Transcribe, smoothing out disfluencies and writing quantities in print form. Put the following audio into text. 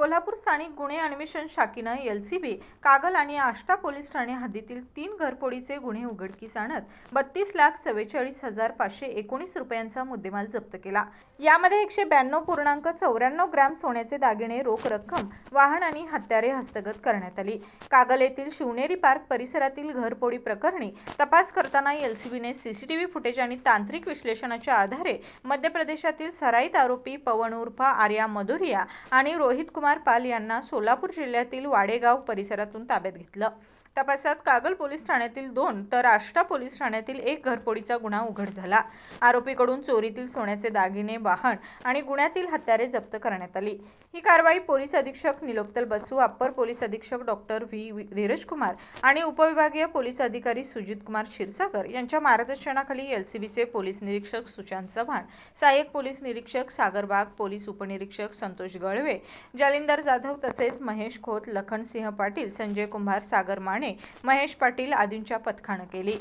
कोल्हापूर स्थानिक गुन्हे अन्वेषण शाखेनं एलसीबी, कागल आणि आष्टा पोलीस ठाणे हद्दीतील 3 घरफोडीचे गुन्हे उघडकीस आणत 32,44,519 रुपयांचा मुद्देमाल जप्त केला। यामध्ये 192.94 ग्रॅम सोन्याचे दागिने, रोख रक्कम, वाहन आणि हत्यारे हस्तगत करण्यात आली। कागल येथील शिवनेरी पार्क परिसरातील घरफोडी प्रकरणी तपास करताना एलसीबीने सीसीटीव्ही फुटेज आणि तांत्रिक विश्लेषणाच्या आधारे मध्य प्रदेशातील सराईत आरोपी पवन उर्फ आर्या मधुरिया आणि रोहित कुमार पाल यांना सोलापूर जिल्ह्यातील वाडेगाव परिसरातून ताब्यात घेतलं। तपासात कागल पोलीस ठाण्यातील 2 तर आष्टा पोलीस ठाण्यातील 1 घरफोडीचा गुन्हा उघड झाला। आरोपीकडून चोरीतील सोन्याचे दागिने, वाहन आणि गुन्ह्यातील हत्यारे जप्त करण्यात आली। ही कारवाई पोलीस अधीक्षक निलोत्पल बसू, अप्पर पोलीस अधीक्षक डॉक्टर व्ही धीरज कुमार आणि उपविभागीय पोलीस अधिकारी सुजित कुमार क्षीरसागर यांच्या मार्गदर्शनाखाली एलसीबीचे पोलीस निरीक्षक सुशांत चव्हाण, सहाय्यक पोलीस निरीक्षक सागर वाघ, पोलीस उपनिरीक्षक संतोष गळवे, जालिंदर जाधव तसेच महेश खोत, लखनसिंह पाटील, संजय कुंभार, सागर माने, महेश पाटील आदींच्या पथकानं केली।